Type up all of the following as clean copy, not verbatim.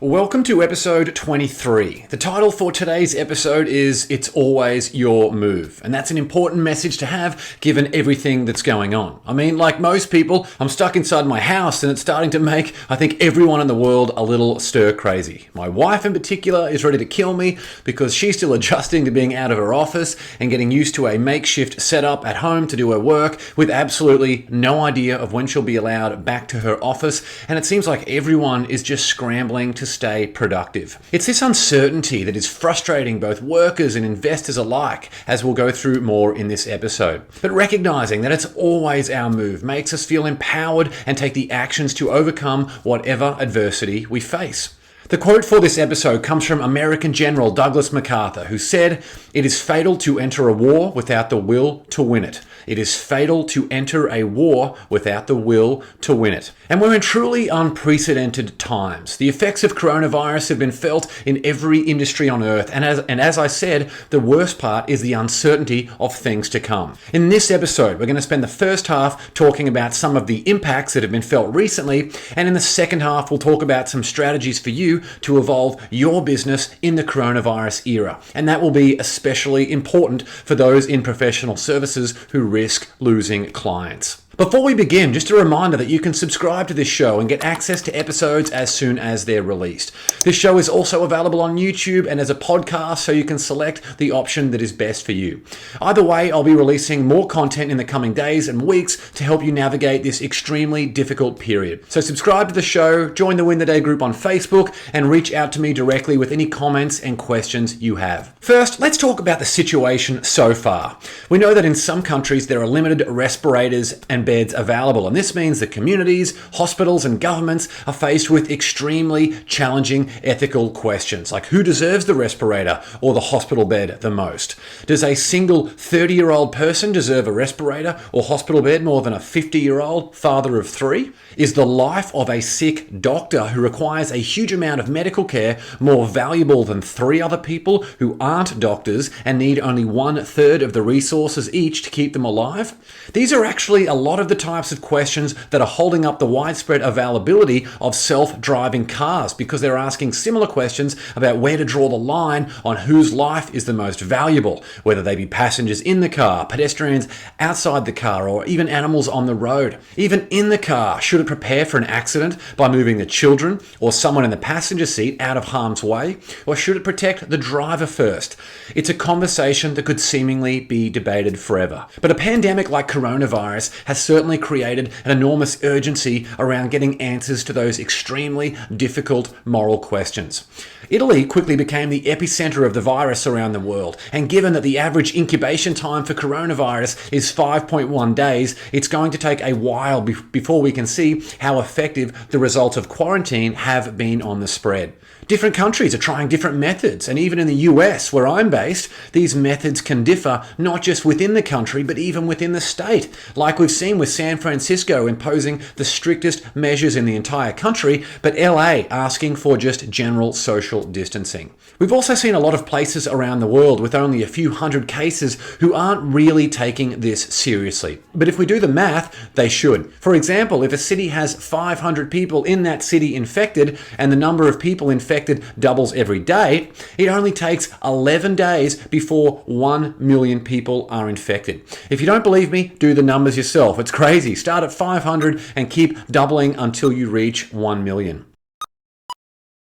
Welcome to episode 23. The title for today's episode is It's Always Your Move. And that's an important message to have given everything that's going on. I mean, like most people, I'm stuck inside my house and it's starting to make, I think, everyone in the world a little stir crazy. My wife in particular is ready to kill me because she's still adjusting to being out of her office and getting used to a makeshift setup at home to do her work with absolutely no idea of when she'll be allowed back to her office. And it seems like everyone is just scrambling to stay productive. It's this uncertainty that is frustrating both workers and investors alike, as we'll go through more in this episode. But recognizing that it's always our move makes us feel empowered and take the actions to overcome whatever adversity we face. The quote for this episode comes from American General Douglas MacArthur, who said, "It is fatal to enter a war without the will to win it. It is fatal to enter a war without the will to win it." And we're in truly unprecedented times. The effects of coronavirus have been felt in every industry on earth. And as I said, the worst part is the uncertainty of things to come. In this episode, we're going to spend the first half talking about some of the impacts that have been felt recently. And in the second half, we'll talk about some strategies for you to evolve your business in the coronavirus era. And that will be especially important for those in professional services who risk losing clients. Before we begin, just a reminder that you can subscribe to this show and get access to episodes as soon as they're released. This show is also available on YouTube and as a podcast, so you can select the option that is best for you. Either way, I'll be releasing more content in the coming days and weeks to help you navigate this extremely difficult period. So subscribe to the show, join the Win the Day group on Facebook, and reach out to me directly with any comments and questions you have. First, let's talk about the situation so far. We know that in some countries there are limited respirators and beds available, and this means that communities, hospitals, and governments are faced with extremely challenging ethical questions, like who deserves the respirator or the hospital bed the most? Does a single 30-year-old person deserve a respirator or hospital bed more than a 50-year-old father of three? Is the life of a sick doctor who requires a huge amount of medical care more valuable than three other people who aren't doctors and need only 1/3 of the resources each to keep them alive? These are actually a lot of the types of questions that are holding up the widespread availability of self-driving cars, because they're asking similar questions about where to draw the line on whose life is the most valuable, whether they be passengers in the car, pedestrians outside the car, or even animals on the road. Even in the car, should it prepare for an accident by moving the children or someone in the passenger seat out of harm's way, or should it protect the driver first? It's a conversation that could seemingly be debated forever. But a pandemic like coronavirus has certainly created an enormous urgency around getting answers to those extremely difficult moral questions. Italy quickly became the epicenter of the virus around the world, and given that the average incubation time for coronavirus is 5.1 days, it's going to take a while before we can see how effective the results of quarantine have been on the spread. Different countries are trying different methods, and even in the US, where I'm based, these methods can differ not just within the country, but even within the state, like we've seen with San Francisco imposing the strictest measures in the entire country, but LA asking for just general social distancing. We've also seen a lot of places around the world with only a few hundred cases who aren't really taking this seriously. But if we do the math, they should. For example, if a city has 500 people in that city infected, and the number of people infected doubles every day, it only takes 11 days before 1 million people are infected. If you don't believe me, do the numbers yourself. It's crazy. Start at 500 and keep doubling until you reach 1 million.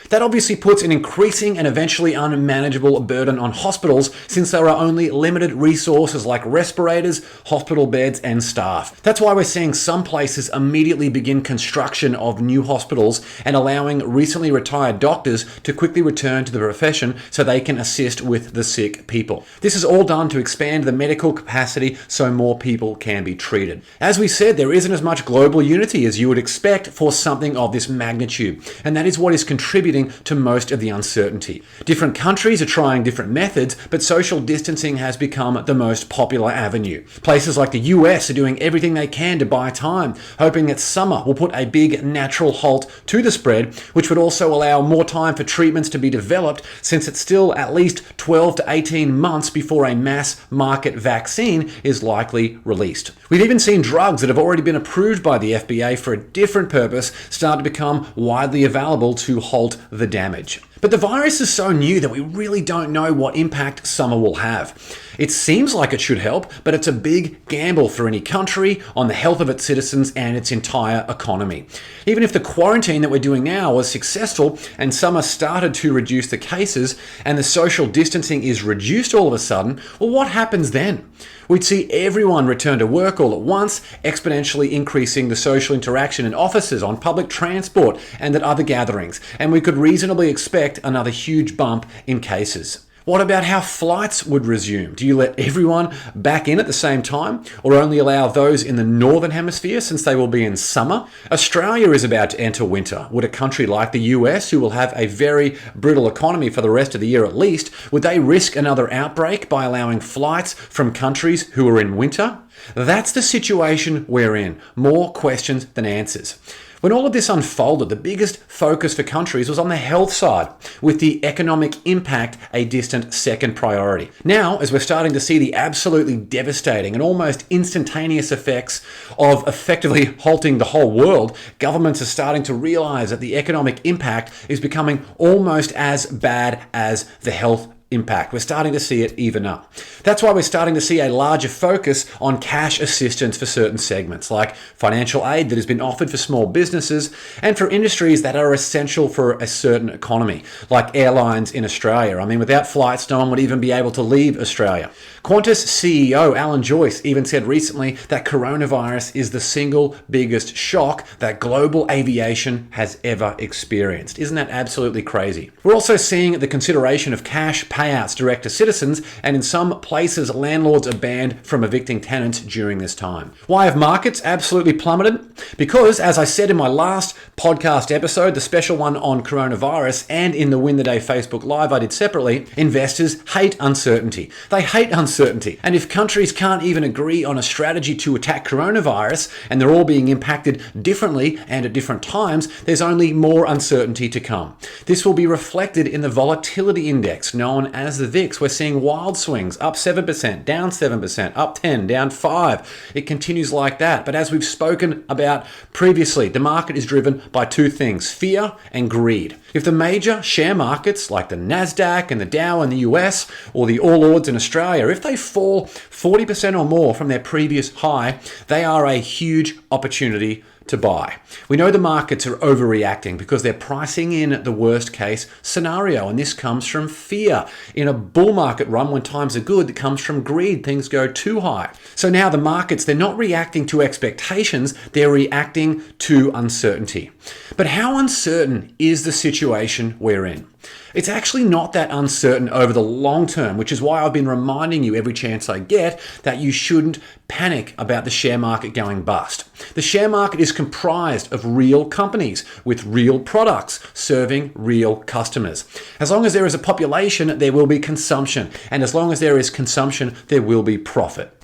That obviously puts an increasing and eventually unmanageable burden on hospitals, since there are only limited resources like respirators, hospital beds, and staff. That's why we're seeing some places immediately begin construction of new hospitals and allowing recently retired doctors to quickly return to the profession so they can assist with the sick people. This is all done to expand the medical capacity so more people can be treated. As we said, there isn't as much global unity as you would expect for something of this magnitude, and that is what is contributing to most of the uncertainty. Different countries are trying different methods, but social distancing has become the most popular avenue. Places like the US are doing everything they can to buy time, hoping that summer will put a big natural halt to the spread, which would also allow more time for treatments to be developed, since it's still at least 12 to 18 months before a mass market vaccine is likely released. We've even seen drugs that have already been approved by the FDA for a different purpose start to become widely available to halt the damage. But the virus is so new that we really don't know what impact summer will have. It seems like it should help, but it's a big gamble for any country on the health of its citizens and its entire economy. Even if the quarantine that we're doing now was successful and summer started to reduce the cases and the social distancing is reduced all of a sudden, well, what happens then? We'd see everyone return to work all at once, exponentially increasing the social interaction in offices, on public transport, and at other gatherings, and we could reasonably expect another huge bump in cases. What about how flights would resume? Do you let everyone back in at the same time, or only allow those in the northern hemisphere since they will be in summer? Australia is about to enter winter. Would a country like the US, who will have a very brittle economy for the rest of the year at least, would they risk another outbreak by allowing flights from countries who are in winter? That's the situation we're in. More questions than answers. When all of this unfolded, the biggest focus for countries was on the health side, with the economic impact a distant second priority. Now, as we're starting to see the absolutely devastating and almost instantaneous effects of effectively halting the whole world, governments are starting to realize that the economic impact is becoming almost as bad as the health impact. We're starting to see it even up. That's why we're starting to see a larger focus on cash assistance for certain segments, like financial aid that has been offered for small businesses and for industries that are essential for a certain economy, like airlines in Australia. I mean, without flights, no one would even be able to leave Australia. Qantas CEO Alan Joyce even said recently that coronavirus is the single biggest shock that global aviation has ever experienced. Isn't that absolutely crazy? We're also seeing the consideration of cash payouts direct to citizens, and in some places, landlords are banned from evicting tenants during this time. Why have markets absolutely plummeted? Because, as I said in my last podcast episode, the special one on coronavirus, and in the Win the Day Facebook Live I did separately, investors hate uncertainty. They hate uncertainty. And if countries can't even agree on a strategy to attack coronavirus, and they're all being impacted differently and at different times, there's only more uncertainty to come. This will be reflected in the volatility index, known as the VIX. We're seeing wild swings, up 7%, down 7%, up 10, down 5. It continues like that. But as we've spoken about previously, the market is driven by two things, fear and greed. If the major share markets like the NASDAQ and the Dow in the US or the All Ords in Australia, if they fall 40% or more from their previous high, they are a huge opportunity to buy. We know the markets are overreacting because they're pricing in the worst case scenario, and this comes from fear. In a bull market run, when times are good, it comes from greed. Things go too high. So now the markets, they're not reacting to expectations, they're reacting to uncertainty. But how uncertain is the situation we're in? It's actually not that uncertain over the long term, which is why I've been reminding you every chance I get that you shouldn't panic about the share market going bust. The share market is comprised of real companies with real products serving real customers. As long as there is a population, there will be consumption. And as long as there is consumption, there will be profit.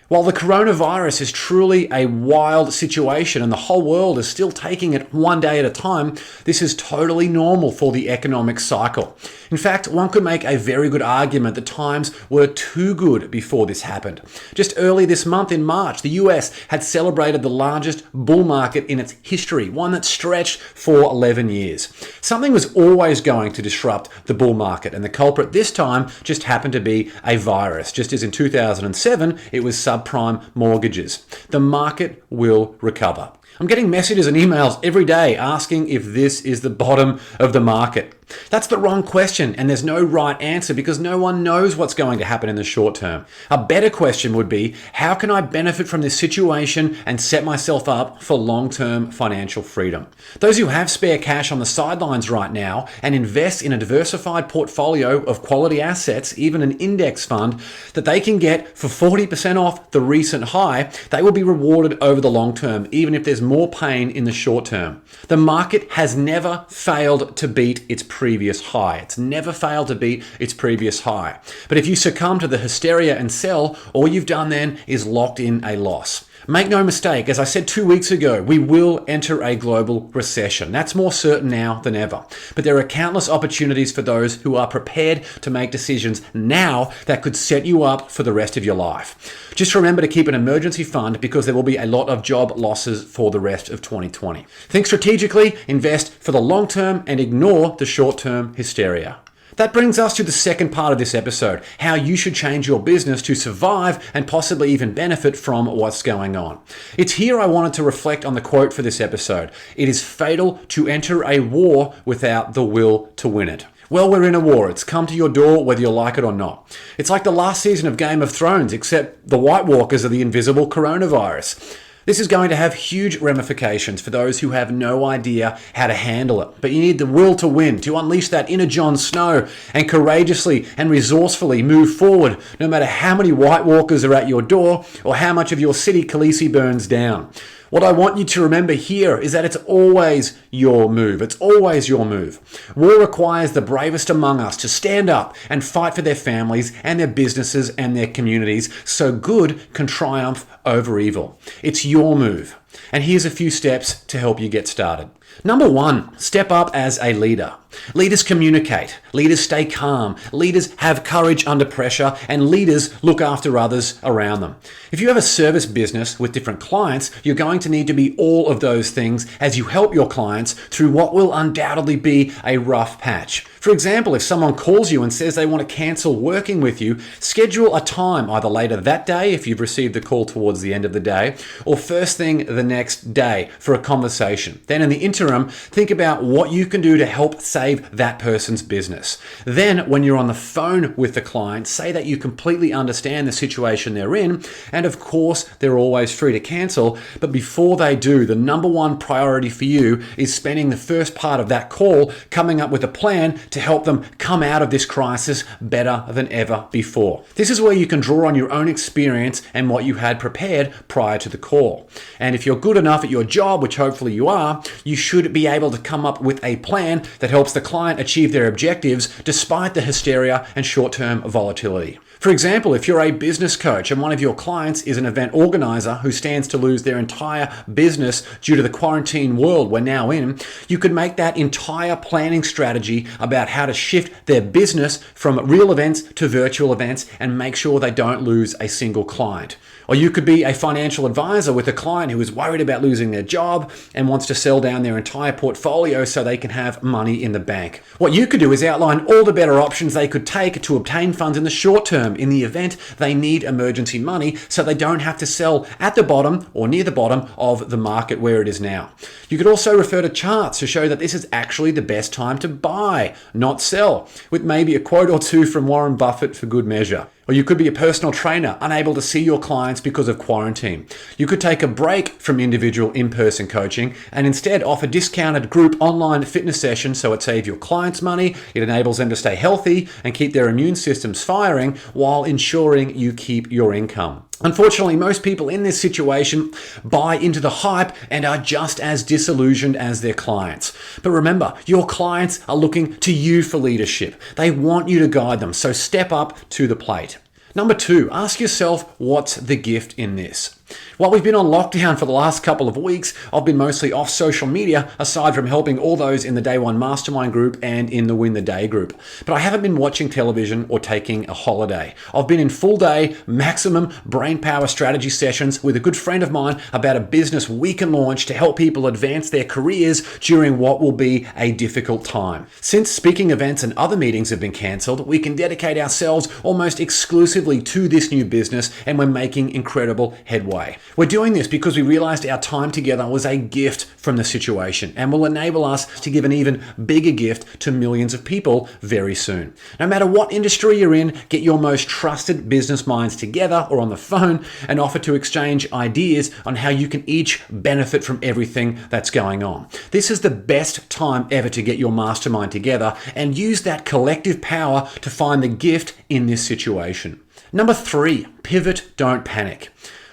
While the coronavirus is truly a wild situation and the whole world is still taking it one day at a time, this is totally normal for the economic cycle. In fact, one could make a very good argument that times were too good before this happened. Just early this month in March, the US had celebrated the largest bull market in its history, one that stretched for 11 years. Something was always going to disrupt the bull market, and the culprit this time just happened to be a virus, just as in 2007 it was subprime mortgages. The market will recover. I'm getting messages and emails every day asking if this is the bottom of the market. That's the wrong question, and there's no right answer because no one knows what's going to happen in the short term. A better question would be, how can I benefit from this situation and set myself up for long-term financial freedom? Those who have spare cash on the sidelines right now and invest in a diversified portfolio of quality assets, even an index fund, that they can get for 40% off the recent high, they will be rewarded over the long term, even if there's more pain in the short term. The market has never failed to beat its previous high. It's never failed to beat its previous high. But if you succumb to the hysteria and sell, all you've done then is locked in a loss. Make no mistake, as I said 2 weeks ago, we will enter a global recession. That's more certain now than ever. But there are countless opportunities for those who are prepared to make decisions now that could set you up for the rest of your life. Just remember to keep an emergency fund because there will be a lot of job losses for the rest of 2020. Think strategically, invest for the long term, and ignore the short-term hysteria. That brings us to the second part of this episode, how you should change your business to survive and possibly even benefit from what's going on. It's here I wanted to reflect on the quote for this episode. It is fatal to enter a war without the will to win it. Well, we're in a war. It's come to your door whether you like it or not. It's like the last season of Game of Thrones, except the White Walkers are the invisible coronavirus. This is going to have huge ramifications for those who have no idea how to handle it. But you need the will to win, to unleash that inner Jon Snow and courageously and resourcefully move forward, no matter how many White Walkers are at your door or how much of your city Khaleesi burns down. What I want you to remember here is that it's always your move. It's always your move. War requires the bravest among us to stand up and fight for their families and their businesses and their communities so good can triumph over evil. It's your move. And here's a few steps to help you get started. Number 1, step up as a leader. Leaders communicate, leaders stay calm, leaders have courage under pressure, and leaders look after others around them. If you have a service business with different clients, you're going to need to be all of those things as you help your clients through what will undoubtedly be a rough patch. For example, if someone calls you and says they want to cancel working with you, schedule a time either later that day if you've received the call towards the end of the day, or first thing the next day for a conversation. Then in the interim, think about what you can do to help save that person's business. Then when you're on the phone with the client, say that you completely understand the situation they're in, and of course they're always free to cancel, but before they do, the number 1 priority for you is spending the first part of that call coming up with a plan to help them come out of this crisis better than ever before. This is where you can draw on your own experience and what you had prepared prior to the call. And if you're good enough at your job, which hopefully you are, you should be able to come up with a plan that helps the client achieve their objectives despite the hysteria and short-term volatility. For example, if you're a business coach and one of your clients is an event organizer who stands to lose their entire business due to the quarantine world we're now in, you could make that entire planning strategy about how to shift their business from real events to virtual events and make sure they don't lose a single client. Or you could be a financial advisor with a client who is worried about losing their job and wants to sell down their entire portfolio so they can have money in the bank. What you could do is outline all the better options they could take to obtain funds in the short term in the event they need emergency money so they don't have to sell at the bottom or near the bottom of the market where it is now. You could also refer to charts to show that this is actually the best time to buy, not sell, with maybe a quote or two from Warren Buffett for good measure. Or you could be a personal trainer, unable to see your clients because of quarantine. You could take a break from individual in-person coaching and instead offer discounted group online fitness sessions so it saves your clients money, it enables them to stay healthy and keep their immune systems firing while ensuring you keep your income. Unfortunately, most people in this situation buy into the hype and are just as disillusioned as their clients. But remember, your clients are looking to you for leadership. They want you to guide them, so step up to the plate. Number 2, ask yourself, what's the gift in this? While we've been on lockdown for the last couple of weeks, I've been mostly off social media, aside from helping all those in the Day One Mastermind group and in the Win the Day group. But I haven't been watching television or taking a holiday. I've been in full day, maximum brain power strategy sessions with a good friend of mine about a business we can launch to help people advance their careers during what will be a difficult time. Since speaking events and other meetings have been cancelled, we can dedicate ourselves almost exclusively to this new business, and we're making incredible headway. We're doing this because we realized our time together was a gift from the situation and will enable us to give an even bigger gift to millions of people very soon. No matter what industry you're in, get your most trusted business minds together or on the phone and offer to exchange ideas on how you can each benefit from everything that's going on. This is the best time ever to get your mastermind together and use that collective power to find the gift in this situation. Number 3, pivot, don't panic.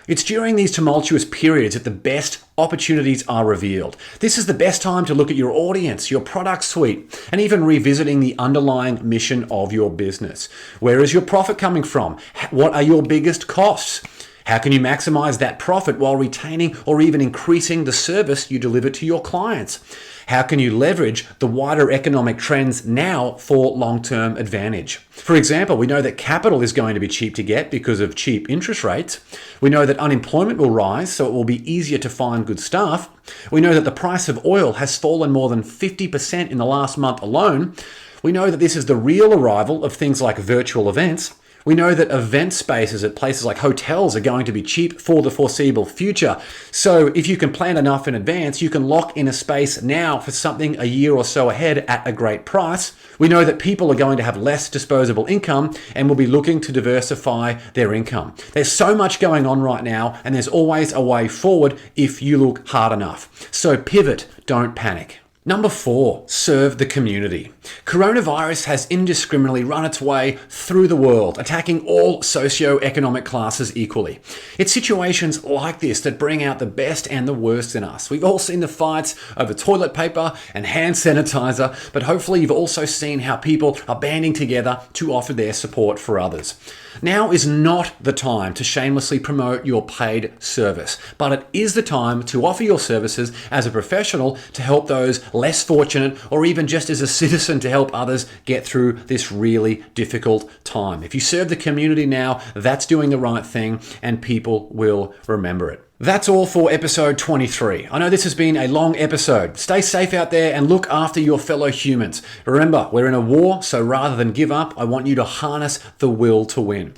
It's during these tumultuous periods that the best opportunities are revealed. This is the best time to look at your audience, your product suite, and even revisiting the underlying mission of your business. Where is your profit coming from? What are your biggest costs? How can you maximize that profit while retaining or even increasing the service you deliver to your clients? How can you leverage the wider economic trends now for long-term advantage? For example, we know that capital is going to be cheap to get because of cheap interest rates. We know that unemployment will rise, so it will be easier to find good staff. We know that the price of oil has fallen more than 50% in the last month alone. We know that this is the real arrival of things like virtual events. We know that event spaces at places like hotels are going to be cheap for the foreseeable future. So if you can plan enough in advance, you can lock in a space now for something a year or so ahead at a great price. We know that people are going to have less disposable income and will be looking to diversify their income. There's so much going on right now, and there's always a way forward if you look hard enough. So pivot, don't panic. Number 4, serve the community. Coronavirus has indiscriminately run its way through the world, attacking all socio-economic classes equally. It's situations like this that bring out the best and the worst in us. We've all seen the fights over toilet paper and hand sanitizer, but hopefully you've also seen how people are banding together to offer their support for others. Now is not the time to shamelessly promote your paid service, but it is the time to offer your services as a professional to help those less fortunate, or even just as a citizen to help others get through this really difficult time. If you serve the community now, that's doing the right thing, and people will remember it. That's all for episode 23. I know this has been a long episode. Stay safe out there and look after your fellow humans. Remember, we're in a war, so rather than give up, I want you to harness the will to win.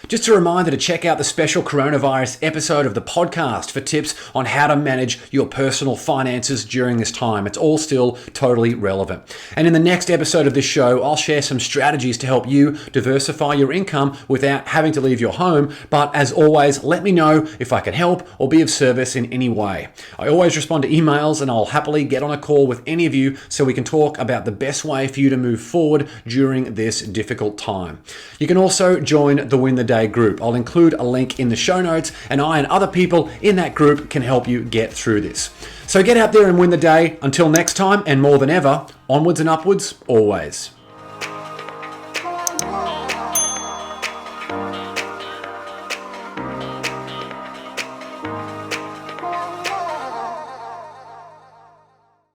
Just a reminder to check out the special coronavirus episode of the podcast for tips on how to manage your personal finances during this time. It's all still totally relevant. And in the next episode of this show, I'll share some strategies to help you diversify your income without having to leave your home. But as always, let me know if I can help or be of service in any way. I always respond to emails, and I'll happily get on a call with any of you so we can talk about the best way for you to move forward during this difficult time. You can also join the Win the Day group. I'll include a link in the show notes, and I and other people in that group can help you get through this. So get out there and win the day. Until next time, and more than ever, onwards and upwards, always.